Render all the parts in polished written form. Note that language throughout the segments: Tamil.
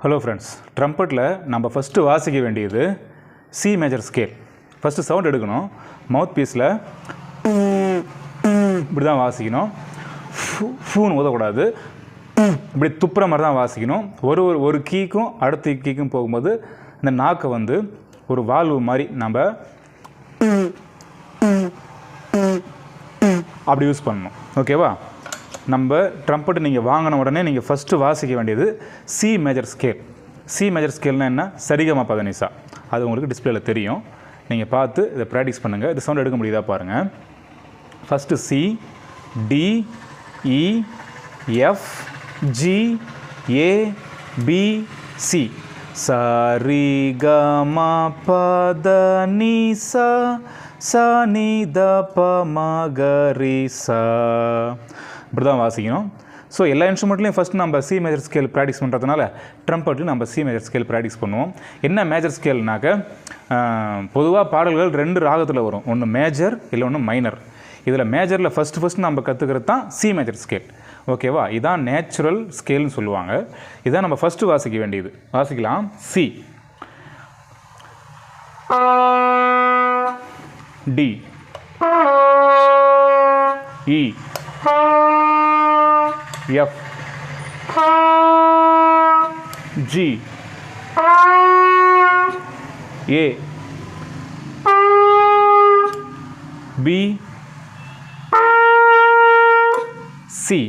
ஹலோ ஃப்ரெண்ட்ஸ், ட்ரம்பட்டில் நம்ம ஃபஸ்ட்டு வாசிக்க வேண்டியது C major scale. First sound எடுக்கணும். மவுத் பீஸில் இப்படி தான் வாசிக்கணும். ஃபூன்னு ஊதக்கூடாது. இப்படி துப்புற மாதிரி தான் வாசிக்கணும். ஒரு கீக்கும் அடுத்த கீக்கும் போகும்போது இந்த நாக்கை வந்து ஒரு வால்வு மாதிரி நம்ம அப்படி யூஸ் பண்ணணும். ஓகேவா? நம்ம ட்ரம்பட்டு நீங்கள் வாங்கின உடனே நீங்கள் ஃபஸ்ட்டு வாசிக்க வேண்டியது C major scale. C major ஸ்கேல்னால் என்ன? சரிகமா பதனிசா. அது உங்களுக்கு டிஸ்பிளேயில் தெரியும். நீங்கள் பார்த்து இதை ப்ராக்டிஸ் பண்ணுங்கள். இது சவுண்ட் எடுக்க முடியுதா பாருங்கள். ஃபஸ்ட்டு சி, டி, இ, எஃப், ஜி, ஏ, பி, சி. சரிகமா பதனிசா சனி த ப ம க ரி சா. இப்படி தான் வாசிக்கணும். ஸோ எல்லா இன்ஸ்ட்ருமெண்ட்லேயும் ஃபஸ்ட் நம்ம சி மேஜர் ஸ்கேல் ப்ராக்டிஸ் பண்ணுறதுனால ட்ரம்பட்லையும் நம்ம சி மேஜர் ஸ்கேல் ப்ராக்டிஸ் பண்ணுவோம். என்ன மேஜர் ஸ்கேல்னாக்க, பொதுவாக பாடல்கள் 2 ராகத்தில் வரும். ஒன்று மேஜர், இல்லை ஒன்று மைனர். இதில் மேஜரில் ஃபஸ்ட்டு நம்ம கற்றுக்கிறது தான் சி மேஜர் ஸ்கேல். ஓகேவா? இதான் நேச்சுரல் ஸ்கேல்னு சொல்லுவாங்க. இதான் நம்ம ஃபஸ்ட்டு வாசிக்க வேண்டியது. வாசிக்கலாம். சி, டி, இ, எஃப், ஜி, ஏ, பி, சி.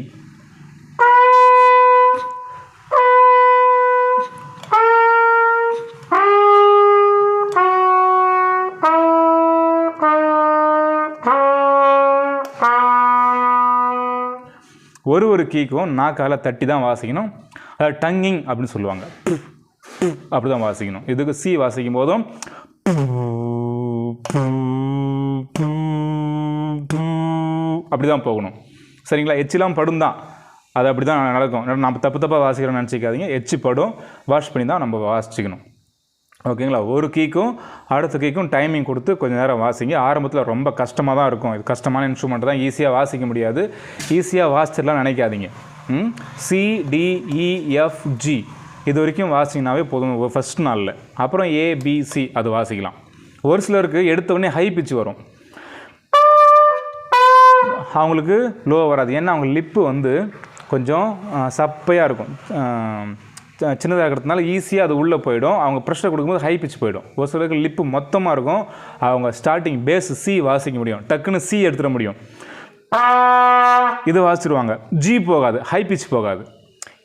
ஒரு கீக்கும் நாக்கால் தட்டி தான் வாசிக்கணும். அதை டங்கிங் அப்படின்னு சொல்லுவாங்க. அப்படி தான் வாசிக்கணும். இதுக்கு சி வாசிக்கும் போதும் அப்படி தான் போகணும். சரிங்களா? எச்சிலாம் படும் தான். அது அப்படி தான் நடக்கும். நம்ம தப்பாக வாசிக்கிறோம்னு நினச்சிக்காதீங்க. எச்சி படும். வாஷ் பண்ணி தான் நம்ம வாசிக்கணும். ஓகேங்களா? ஒரு கீக்கும் அடுத்த கீக்கும் டைமிங் கொடுத்து கொஞ்சம் நேரம் வாசிங்க. ஆரம்பத்தில் ரொம்ப கஷ்டமாக தான் இருக்கும். இது கஷ்டமான இன்ஸ்ட்ருமெண்ட் தான். ஈஸியாக வாசிக்க முடியாது. ஈஸியாக வாசிச்சிடலாம் நினைக்காதீங்க. சி, டி, இ, எஃப், ஜி இது வரைக்கும் வாசிங்கனாவே போதும் ஃபஸ்ட் நாளில். அப்புறம் ஏ, பி, சி அது வாசிக்கலாம். ஒரு சிலருக்கு எடுத்தவுடனே ஹை பிச்சு வரும். அவங்களுக்கு லோ வராது. ஏன்னா அவங்க லிப்பு வந்து கொஞ்சம் சப்பையாக இருக்கும். சின்னதாக இருக்கிறதுனால ஈஸியாக அது உள்ளே போயிடும். அவங்க ப்ரெஷர் கொடுக்கும்போது ஹை பிச் போயிடும். ஒரு சிலருக்கு லிப்பு மொத்தமாக இருக்கும். அவங்க ஸ்டார்டிங் பேஸ் சி வாசிக்க முடியும். டக்குன்னு சி எடுத்துட முடியும். இது வாசிடுவாங்க. ஜி போகாது, ஹை பிச் போகாது.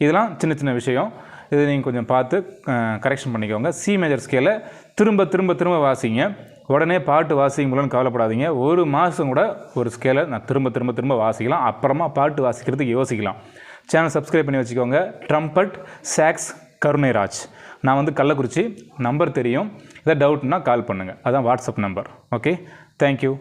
இதெல்லாம் சின்ன சின்ன விஷயம். இதை நீங்கள் கொஞ்சம் பார்த்து கரெக்ஷன் பண்ணிக்கோங்க. சி மேஜர் ஸ்கேலை திரும்ப வாசிங்க. உடனே பாட்டு வாசிக்கும் போலன்னு கவலைப்படாதீங்க. ஒரு மாதம் கூட ஒரு ஸ்கேலை நான் திரும்ப வாசிக்கலாம். அப்புறமா பாட்டு வாசிக்கிறதுக்கு யோசிக்கலாம். சேனல் சப்ஸ்கிரைப் பண்ணி வச்சுக்கோங்க. Trumpet sax Karunairaj. நான் வந்து கள்ளக்குறிச்சி. நம்பர் தெரியும். எதாவது டவுட்னா கால் பண்ணுங்கள். அதான் வாட்ஸ்அப் நம்பர். Okay, thank you.